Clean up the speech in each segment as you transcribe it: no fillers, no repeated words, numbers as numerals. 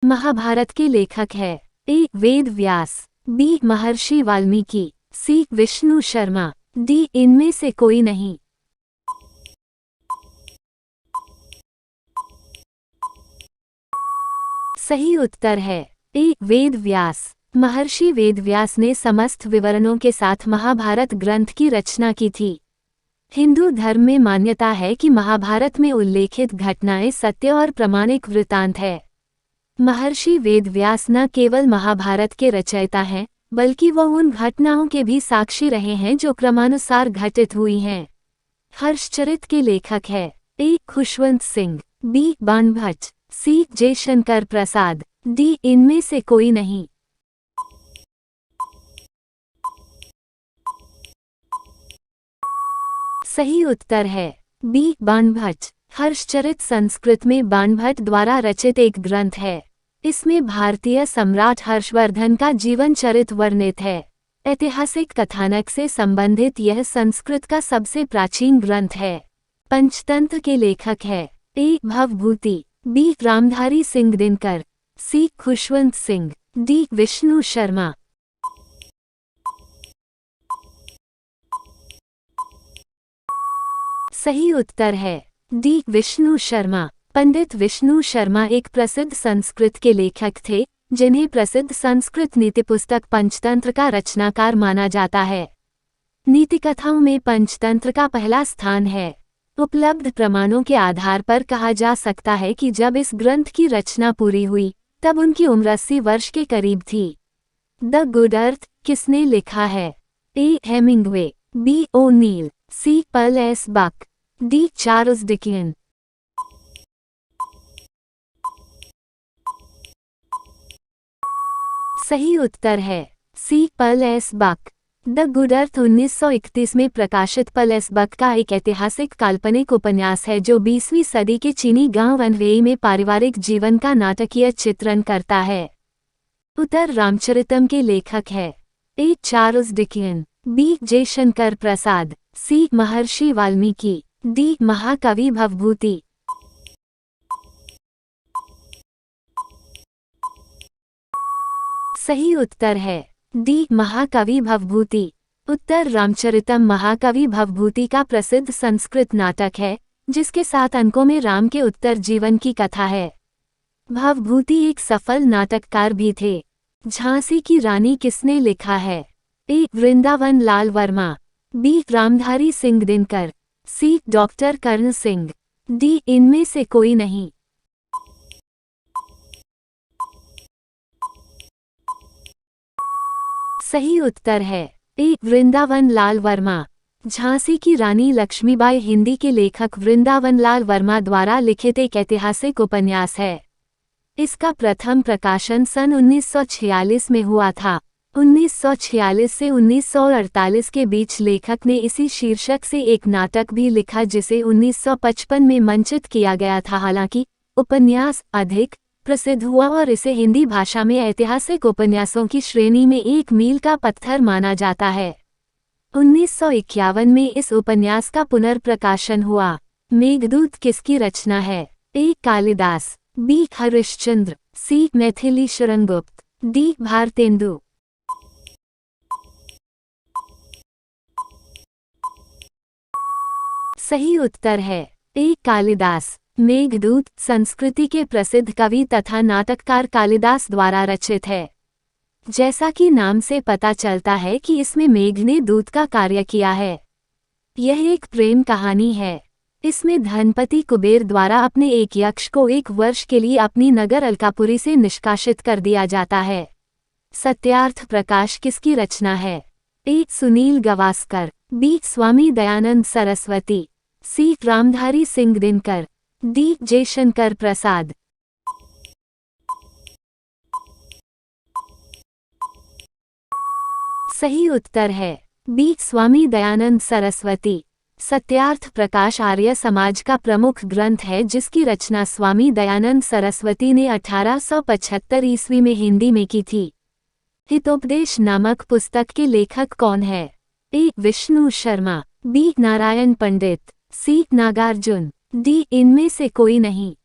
महाभारत के लेखक है? ए. वेद व्यास, बी. महर्षि वाल्मीकि, सी. विष्णु शर्मा, डी. इनमें से कोई नहीं। सही उत्तर है ए. वेद व्यास। महर्षि वेदव्यास ने समस्त विवरणों के साथ महाभारत ग्रंथ की रचना की थी। हिंदू धर्म में मान्यता है कि महाभारत में उल्लेखित घटनाएं सत्य और प्रामाणिक वृत्तांत है। महर्षि वेदव्यास न केवल महाभारत के रचयिता हैं, बल्कि वह उन घटनाओं के भी साक्षी रहे हैं जो क्रमानुसार घटित हुई हैं। हर्षचरित के लेखक है? ए. खुशवंत सिंह, बी. बाणभट्ट, सी. जयशंकर प्रसाद, डी. इनमें से कोई नहीं। सही उत्तर है बी. बाणभट्ट। हर्षचरित संस्कृत में बाणभट्ट द्वारा रचित एक ग्रंथ है। इसमें भारतीय सम्राट हर्षवर्धन का जीवन चरित्र वर्णित है। ऐतिहासिक कथानक से संबंधित यह संस्कृत का सबसे प्राचीन ग्रंथ है। पंचतंत्र के लेखक है? ए. भवभूति, बी. रामधारी सिंह दिनकर, सी. खुशवंत सिंह, डी. विष्णु शर्मा। सही उत्तर है डी. विष्णु शर्मा। पंडित विष्णु शर्मा एक प्रसिद्ध संस्कृत के लेखक थे, जिन्हें प्रसिद्ध संस्कृत नीति पुस्तक पंचतंत्र का रचनाकार माना जाता है। नीतिकथाओं में पंचतंत्र का पहला स्थान है। उपलब्ध प्रमाणों के आधार पर कहा जा सकता है कि जब इस ग्रंथ की रचना पूरी हुई, तब उनकी उम्र 80 वर्ष के करीब थी। द गुड अर्थ किसने लिखा है? A. Hemingway, B. O'Neill, C. Pearl S Buck, D. Charles Dickens. सही उत्तर है C. Pearl S Buck. The Good Earth 1931 में प्रकाशित पर्ल एस बक का एक ऐतिहासिक काल्पनिक उपन्यास है जो 20वीं सदी के चीनी गांव अनवेई में पारिवारिक जीवन का नाटकीय चित्रण करता है। उत्तर रामचरितम के लेखक है? A. Charles Dickens, B. Jaishankar Prasad, C. Maharshi Valmiki, D. महाकवि भवभूति। सही उत्तर है डी. महाकवि भवभूति। उत्तर रामचरितम महाकवि भवभूति का प्रसिद्ध संस्कृत नाटक है, जिसके 7 अंकों में राम के उत्तर जीवन की कथा है। भवभूति एक सफल नाटककार भी थे। झांसी की रानी किसने लिखा है? ए. वृंदावन लाल वर्मा, बी. रामधारी सिंह दिनकर, सी. डॉक्टर कर्ण सिंह, डी. इनमें से कोई नहीं। सही उत्तर है ए. वृंदावन लाल वर्मा। झांसी की रानी लक्ष्मीबाई हिंदी के लेखक वृंदावन लाल वर्मा द्वारा लिखित एक ऐतिहासिक उपन्यास है। इसका प्रथम प्रकाशन सन 1946 में हुआ था। 1946 से 1948 के बीच लेखक ने इसी शीर्षक से एक नाटक भी लिखा जिसे 1955 में मंचित किया गया था। हालांकि उपन्यास अधिक प्रसिद्ध हुआ और इसे हिंदी भाषा में ऐतिहासिक उपन्यासों की श्रेणी में एक मील का पत्थर माना जाता है। 1951 में इस उपन्यास का पुनर्प्रकाशन हुआ। मेघदूत किसकी रचना है? ए. कालिदास, बी. हरिश्चंद्र, सी. मैथिली शरणगुप्त, डी. भारतेंदु। सही उत्तर है ए. कालिदास। मेघदूत संस्कृति के प्रसिद्ध कवि तथा नाटककार कालिदास द्वारा रचित है। जैसा कि नाम से पता चलता है कि इसमें मेघ ने दूत का कार्य किया है। यह एक प्रेम कहानी है। इसमें धनपति कुबेर द्वारा अपने एक यक्ष को 1 वर्ष के लिए अपनी नगर अलकापुरी से निष्कासित कर दिया जाता है। सत्यार्थ प्रकाश किसकी रचना है? ए. सुनील गावस्कर, बी. स्वामी दयानंद सरस्वती, सी. रामधारी सिंह दिनकर, डी. जयशंकर प्रसाद। सही उत्तर है बी. स्वामी दयानंद सरस्वती। सत्यार्थ प्रकाश आर्य समाज का प्रमुख ग्रंथ है जिसकी रचना स्वामी दयानंद सरस्वती ने 1875 ईस्वी में हिंदी में की थी। हितोपदेश नामक पुस्तक के लेखक कौन है? ए. विष्णु शर्मा, बी. नारायण पंडित, सी. नागार्जुन, डी. इनमें से कोई नहीं।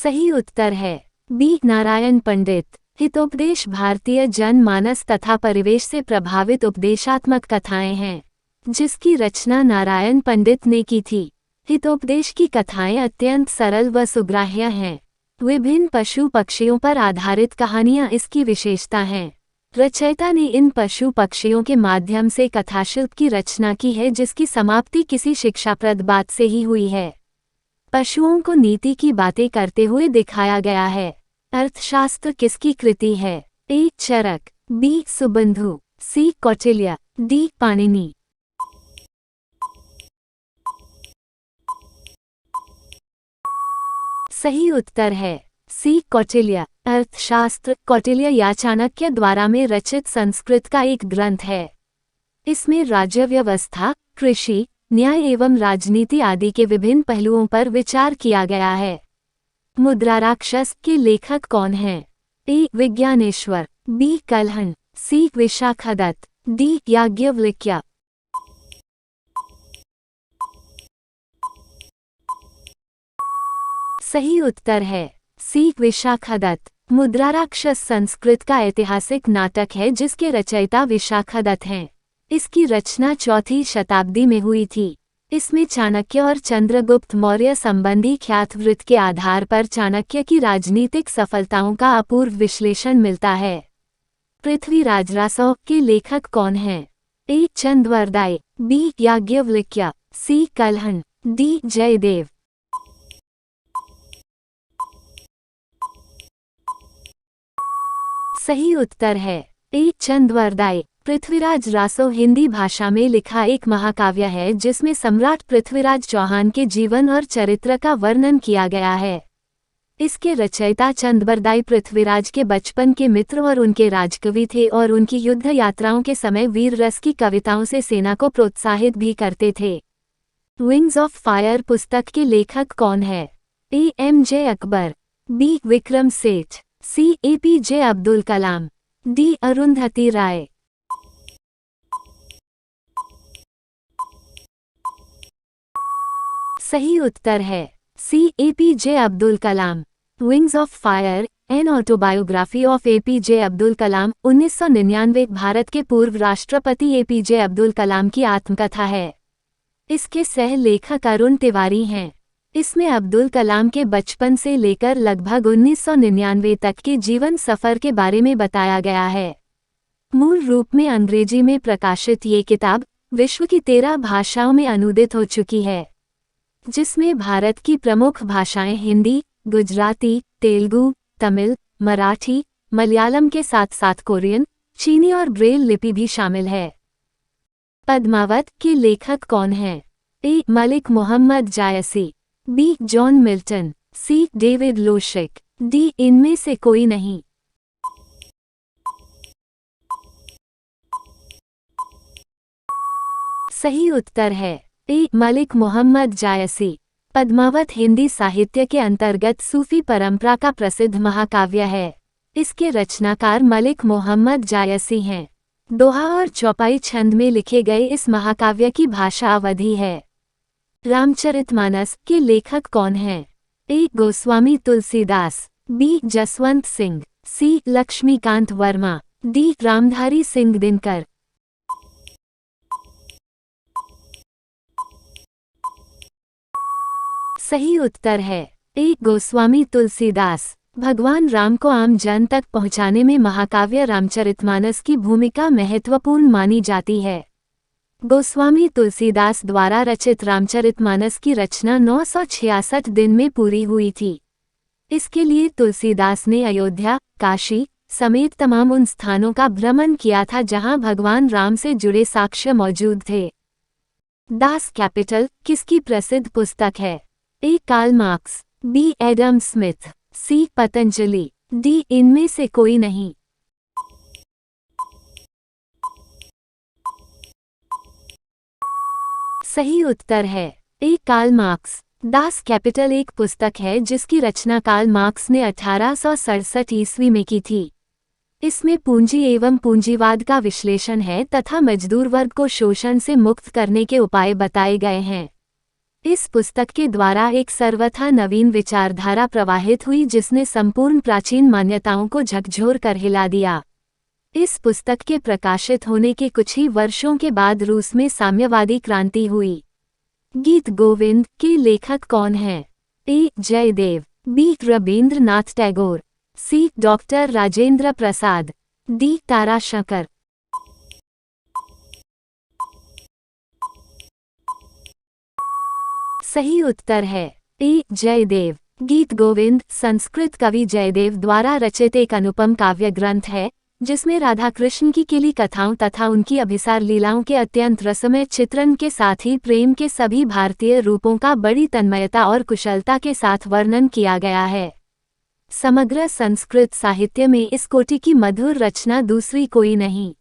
सही उत्तर है बी नारायण पंडित। हितोपदेश भारतीय जनमानस तथा परिवेश से प्रभावित उपदेशात्मक कथाएं हैं जिसकी रचना नारायण पंडित ने की थी। हितोपदेश की कथाएं अत्यंत सरल व सुग्राह्य हैं। विभिन्न पशु पक्षियों पर आधारित कहानियां इसकी विशेषता हैं। रचयिता ने इन पशु पक्षियों के माध्यम से कथाशिल्प की रचना की है जिसकी समाप्ति किसी शिक्षाप्रद बात से ही हुई है। पशुओं को नीति की बातें करते हुए दिखाया गया है। अर्थशास्त्र किसकी कृति है? ए चरक, बी सुबंधु, सी कौटिल्य, डी पाणिनि। सही उत्तर है सी कौटिल्य। अर्थशास्त्र कौटिल्य या चाणक्य द्वारा में रचित संस्कृत का एक ग्रंथ है। इसमें राज्य व्यवस्था, कृषि, न्याय एवं राजनीति आदि के विभिन्न पहलुओं पर विचार किया गया है। मुद्राराक्षस के लेखक कौन हैं? ए विज्ञानेश्वर, बी कल्हण, सी विशाखदत्त, डी याज्ञवल्क्य। सही उत्तर है सी विशाखदत्त। मुद्राराक्षस संस्कृत का ऐतिहासिक नाटक है जिसके रचयिता विशाखदत्त हैं। इसकी रचना 4वीं शताब्दी में हुई थी। इसमें चाणक्य और चंद्रगुप्त मौर्य संबंधी ख्यात वृत्त के आधार पर चाणक्य की राजनीतिक सफलताओं का अपूर्व विश्लेषण मिलता है। पृथ्वीराज रासौ के लेखक कौन हैं? ए चंद्रवरदाय, बी याज्ञवल्क्य, सी कल्हण, डी जयदेव। सही उत्तर है ए चंद्रवरदाय। पृथ्वीराज रासो हिंदी भाषा में लिखा एक महाकाव्य है जिसमें सम्राट पृथ्वीराज चौहान के जीवन और चरित्र का वर्णन किया गया है। इसके रचयिता चंद्रवरदाय पृथ्वीराज के बचपन के मित्र और उनके राजकवि थे और उनकी युद्ध यात्राओं के समय वीर रस की कविताओं से सेना को प्रोत्साहित भी करते थे। विंग्स ऑफ फायर पुस्तक के लेखक कौन है? A MJ. Akbar, B Vikram Seth, C APJ. Abdul Kalam, D Arundhati Roy. सही उत्तर है C APJ. Abdul Kalam. Wings of Fire, an autobiography of APJ. Abdul Kalam 1999 Bharat के पूर्व राष्ट्रपति ए.पी.जे. अब्दुल कलाम की आत्मकथा है। इसके सह लेखक अरुण तिवारी हैं। इसमें अब्दुल कलाम के बचपन से लेकर लगभग 1999 तक के जीवन सफर के बारे में बताया गया है। मूल रूप में अंग्रेजी में प्रकाशित ये किताब विश्व की 13 भाषाओं में अनुदित हो चुकी है, जिसमें भारत की प्रमुख भाषाएं हिंदी, गुजराती, तेलुगु, तमिल, मराठी, मलयालम के साथ साथ कोरियन, चीनी और ब्रेल लिपि भी शामिल है। पद्मावत के लेखक कौन हैं? ए मलिक मोहम्मद जायसी, B John Milton, C David लोशिक, D इनमें से कोई नहीं। सही उत्तर है ए मलिक मोहम्मद जायसी। पद्मावत हिंदी साहित्य के अंतर्गत सूफी परंपरा का प्रसिद्ध महाकाव्य है। इसके रचनाकार मलिक मोहम्मद जायसी हैं। दोहा और चौपाई छंद में लिखे गए इस महाकाव्य की भाषा अवधी है। रामचरितमानस के लेखक कौन हैं? ए गोस्वामी तुलसीदास, बी जसवंत सिंह, सी लक्ष्मीकांत वर्मा, डी रामधारी सिंह दिनकर। सही उत्तर है ए गोस्वामी तुलसीदास। भगवान राम को आम जन तक पहुंचाने में महाकाव्य रामचरितमानस की भूमिका महत्वपूर्ण मानी जाती है। गोस्वामी तुलसीदास द्वारा रचित रामचरितमानस की रचना 966 दिन में पूरी हुई थी। इसके लिए तुलसीदास ने अयोध्या, काशी समेत तमाम उन स्थानों का भ्रमण किया था जहां भगवान राम से जुड़े साक्ष्य मौजूद थे। दास कैपिटल किसकी प्रसिद्ध पुस्तक है? A Karl Marx, B Adam Smith, C Patanjali, D इनमें से कोई नहीं। सही उत्तर है A Karl Marx. Das Kapital एक पुस्तक है जिसकी रचना कार्ल मार्क्स ने 1867 ईस्वी में की थी। इसमें पूंजी एवं पूंजीवाद का विश्लेषण है तथा मजदूर वर्ग को शोषण से मुक्त करने के उपाय बताए गए हैं। इस पुस्तक के द्वारा एक सर्वथा नवीन विचारधारा प्रवाहित हुई जिसने संपूर्ण प्राचीन मान्यताओं को झकझोर कर हिला दिया। इस पुस्तक के प्रकाशित होने के कुछ ही वर्षों के बाद रूस में साम्यवादी क्रांति हुई। गीत गोविंद के लेखक कौन हैं? ए. जयदेव, बी. रवींद्रनाथ टैगोर, सी. Doctor Rajendra Prasad, D. ताराशंकर। सही उत्तर है ए. जयदेव। गीत गोविंद संस्कृत कवि जयदेव द्वारा रचित एक अनुपम काव्य ग्रंथ है जिसमें राधा कृष्ण की किली कथाओं तथा उनकी अभिसार लीलाओं के अत्यंत रसमय चित्रण के साथ ही प्रेम के सभी भारतीय रूपों का बड़ी तन्मयता और कुशलता के साथ वर्णन किया गया है। समग्र संस्कृत साहित्य में इस कोटि की मधुर रचना दूसरी कोई नहीं।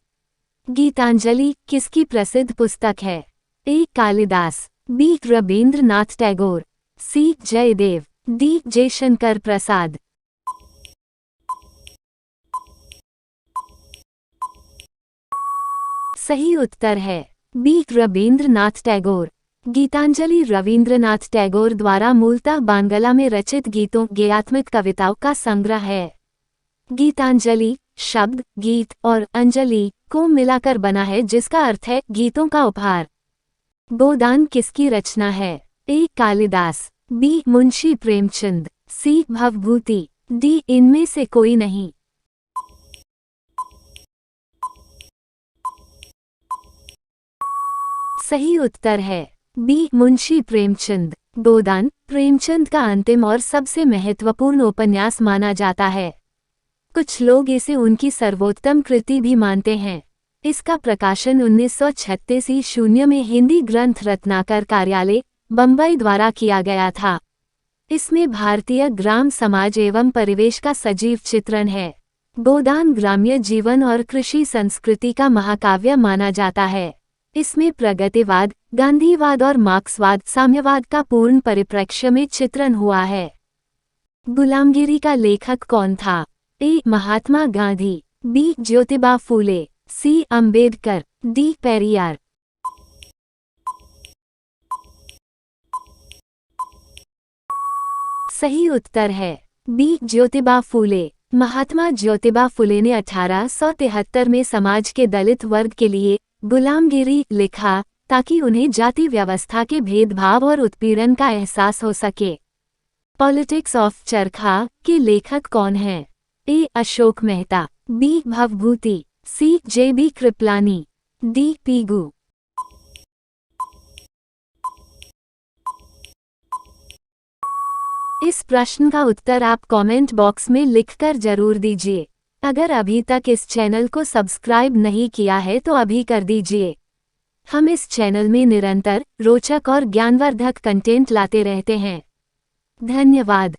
गीतांजलि किसकी प्रसिद्ध पुस्तक है? ए. कालिदास, बी. रवींद्रनाथ टैगोर, सी. जयदेव, डी. जयशंकर प्रसाद। सही उत्तर है बी. रवींद्रनाथ टैगोर। गीतांजलि रवींद्रनाथ टैगोर द्वारा मूलतः बांग्ला में रचित गीतों गेयात्मक कविताओं का संग्रह है। गीतांजलि शब्द गीत और अंजलि को मिलाकर बना है जिसका अर्थ है गीतों का उपहार। गोदान किसकी रचना है? ए. कालिदास, बी. मुंशी प्रेमचंद, सी. भवभूति, डी. इनमें से कोई नहीं। सही उत्तर है बी. मुंशी प्रेमचंद। गोदान प्रेमचंद का अंतिम और सबसे महत्वपूर्ण उपन्यास माना जाता है। कुछ लोग इसे उनकी सर्वोत्तम कृति भी मानते हैं। इसका प्रकाशन 1936 ईस्वी में हिंदी ग्रंथ रत्नाकर कार्यालय बम्बई द्वारा किया गया था। इसमें भारतीय ग्राम समाज एवं परिवेश का सजीव चित्रण है। गोदान ग्राम्य जीवन और कृषि संस्कृति का महाकाव्य माना जाता है। इसमें प्रगतिवाद, गांधीवाद और मार्क्सवाद साम्यवाद का पूर्ण परिप्रेक्ष्य में चित्रण हुआ है। गुलामगिरी का लेखक कौन था? ए. महात्मा गांधी, बी. ज्योतिबा फूले, सी. अंबेडकर, डी. पेरियार। सही उत्तर है बी. ज्योतिबा फूले। महात्मा ज्योतिबा फूले ने 1873 में समाज के दलित वर्ग के लिए गुलामगिरी लिखा ताकि उन्हें जाति व्यवस्था के भेदभाव और उत्पीड़न का एहसास हो सके। पॉलिटिक्स ऑफ चरखा के लेखक कौन हैं? ए. अशोक मेहता, बी. भवभूति, सी. जे.बी. कृपलानी, डी. पीगू। इस प्रश्न का उत्तर आप कमेंट बॉक्स में लिखकर जरूर दीजिए। अगर अभी तक इस चैनल को सब्सक्राइब नहीं किया है तो अभी कर दीजिए। हम इस चैनल में निरंतर रोचक और ज्ञानवर्धक कंटेंट लाते रहते हैं। धन्यवाद।